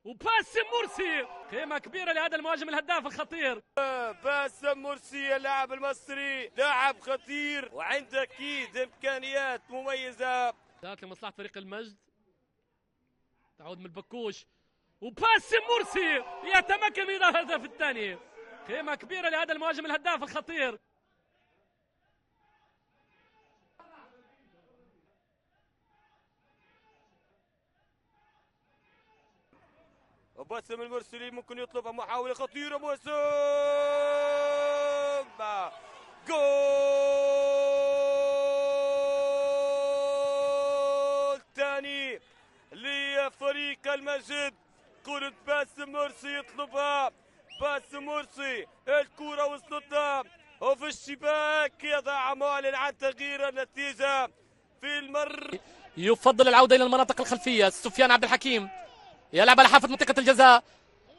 وباسم مرسي قيمة كبيرة لهذا المهاجم الهداف الخطير. باسم مرسي اللاعب المصري لاعب خطير وعنده اكيد امكانيات مميزة. ذات لمصلحة فريق المجد، تعود من البكوش وباسم مرسي يتمكن من الهدف الثاني. قيمة كبيرة لهذا المهاجم الهداف الخطير. وباسم المرسلي ممكن يطلبها محاولة خطيرة. باسم جول ثاني لفريق المجد. كرة باسم مرسي يطلبها. باسم مرسي الكرة وصلتها وفي الشباك يضع معلن عن تغيير النتيجة في المر. يفضل العودة إلى المناطق الخلفية. سفيان عبد الحكيم يلعب على حافة منطقة الجزاء،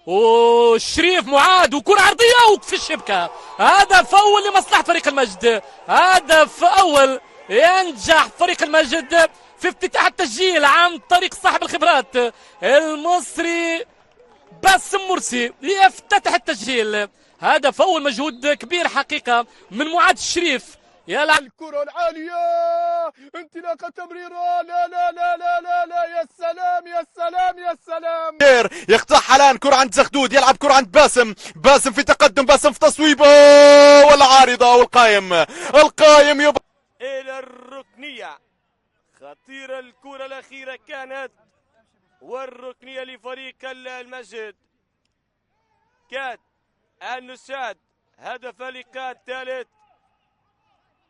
وشريف معاد وكرة عرضية وفي الشبكة. هدف أول لمصلحة فريق المجد، هدف أول ينجح فريق المجد في افتتاح التسجيل عن طريق صاحب الخبرات المصري باسم مرسي. يفتتح التسجيل، هدف أول، مجهود كبير حقيقة من معاد الشريف. يلعب الكرة العالية، انطلاقة تمريرة، لا لا لا لا لا لا، يا سلام يا سلام يا سلام. يقطعها الان، كرة عند زغدود، يلعب كرة عند باسم. باسم في تقدم، باسم في تصويبه والعارضة والقايم. القايم يبقى إلى الركنية. خطيرة الكرة الأخيرة كانت، والركنية لفريق المجد. كاد النشاد هدف اللقاء الثالث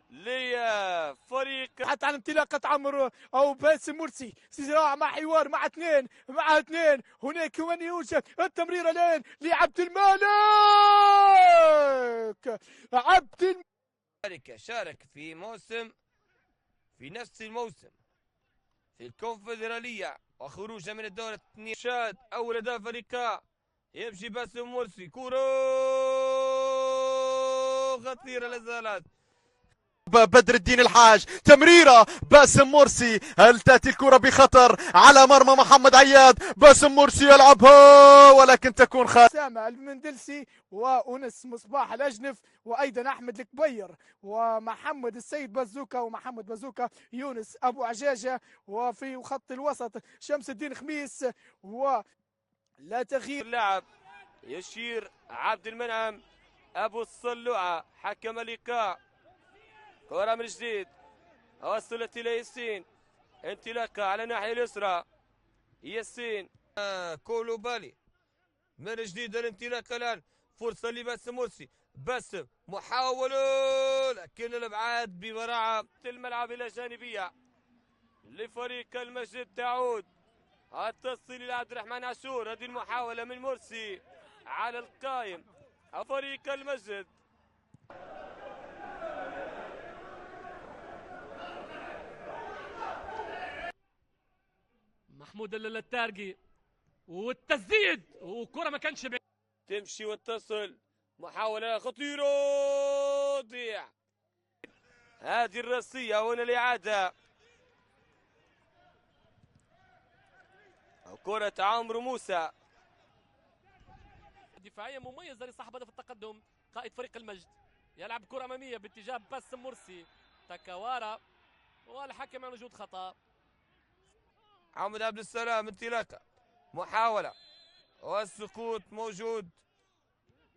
لفريق. حتى على انطلاقة عمرو او باسم مرسي، صراع مع حوار مع اثنين هناك من يوجد التمريرة الان لعبد الملك. شارك في موسم، في نفس الموسم في الكونفدرالية وخروجه من الدورة الثانية. شاد أول أهداف اللقاء يمشي باسم مرسي، كرة خطيرة لازالت. بدر الدين الحاج، تمريرة باسم مرسي، هل تأتي الكرة بخطر على مرمى محمد عياد؟ باسم مرسي يلعبها ولكن تكون خارج. سامع المندلسي وأنس مصباح الأجنف وأيضا أحمد الكبير ومحمد السيد بازوكا ومحمد بازوكا، يونس أبو عجاجة، وفي خط الوسط شمس الدين خميس. ولا تغيير اللاعب يشير عبد المنعم أبو الصلوعة حكم اللقاء. كرة من جديد وصلت إلى ياسين، انطلاقة على الناحية اليسرى. ياسين كولوبالي من جديد الانطلاقة الآن، فرصة لباسم مرسي. باسم محاولة لكن الابعاد ببراعة. الملعب إلى جانبية لفريق المجد. تعود التصل إلى عبد الرحمن عاشور. هذه المحاولة من مرسي على القائم فريق المجد. محمود التارقي والتسديد وكرة ما كانش بعيد. تمشي وتصل، محاولة خطيرة تضيع. هذه الرأسية وهنا الإعادة. كرة عمرو موسى دفاعية مميزة لصاحب هدف التقدم قائد فريق المجد. يلعب كرة أمامية باتجاه باسم مرسي، تكوارا والحكم عن وجود خطأ. محمد عبد السلام انطلاقة، محاولة والسقوط موجود.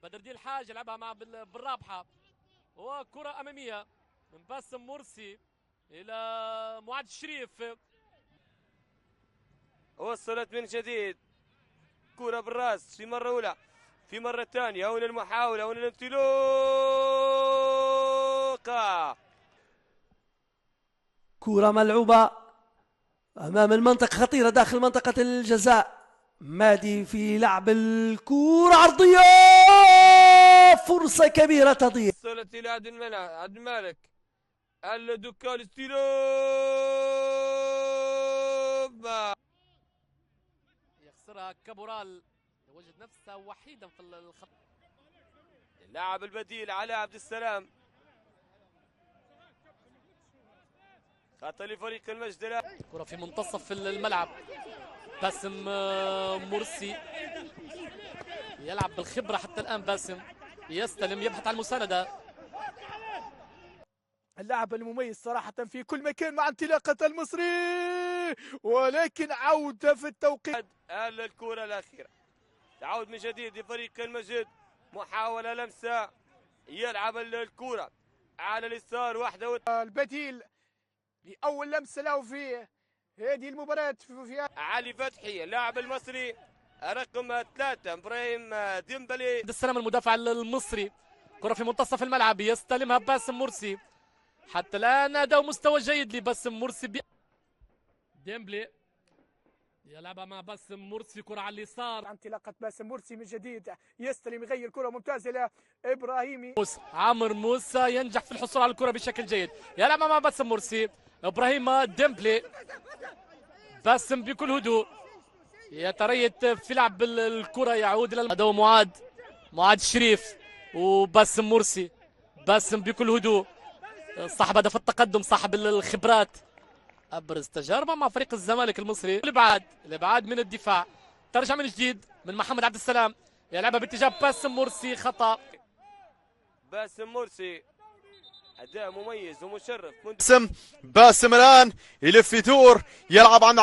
بدر الدين الحاج يلعبها مع بالرابحة، وكرة أمامية من باسم مرسي إلى معاد الشريف. وصلت من جديد كرة بالراس في مرة أولى، في مرة ثانية. هنا المحاولة، هنا الانطلاقة. كرة ملعوبة أمام المنطقة، خطيرة داخل منطقة الجزاء. مادي في لعب الكرة عرضية، فرصة كبيرة تضيع. وصلت إلى عبد الملك الدكان، استلام يخسرها كابورال، يوجد نفسه وحيدا في الخط. اللاعب البديل على عبد السلام. خطأ لفريق المجد الآن. كرة في منتصف الملعب. باسم مرسي يلعب بالخبرة حتى الآن. باسم يستلم يبحث عن المساندة. اللاعب المميز صراحة في كل مكان مع انطلاقة المصري، ولكن عودة في التوقيت. الكرة الأخيرة تعود من جديد لفريق المجد. محاولة لمسة، يلعب الكرة على اليسار وحده. البديل لأول لمسة له في هذه المباراة في علي فتحي اللاعب المصري رقم 3 ابراهيم ديمبلي. السلام المدافع المصري. كرة في منتصف الملعب يستلمها باسم مرسي. حتى الآن أداء مستوى جيد لباسم مرسي. ديمبلي يلعبها مع باسم مرسي. كرة على اليسار. انطلاقة باسم مرسي من جديد، يستلم يغير كرة ممتازة لإبراهيمي. عامر موسى ينجح في الحصول على الكرة بشكل جيد. يلعبها مع باسم مرسي. إبراهيم ديمبلي. باسم بكل هدوء يتريث في لعب الكرة. يعود إلى أداء معاد الشريف وباسم مرسي. باسم بكل هدوء صاحب هدف التقدم، صاحب الخبرات، ابرز تجاربه مع فريق الزمالك المصري. الابعاد من الدفاع. ترجع من جديد من محمد عبد السلام. يلعبها باتجاه باسم مرسي. خطا. باسم مرسي اداء مميز ومشرف. باسم الان يلف يدور، يلعب عند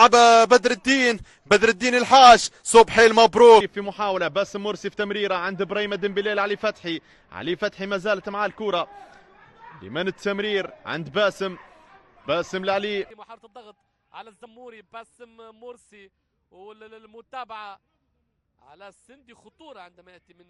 بدر الدين الحاج. صبحي المبروك في محاوله. باسم مرسي في تمريره عند ابراهيم ديمبلي. علي فتحي ما زالت معاه الكره. لمن التمرير عند باسم لعلي. محاولة الضغط على الزموري. باسم مرسي والمتابعة على سندي. خطورة عندما يأتي من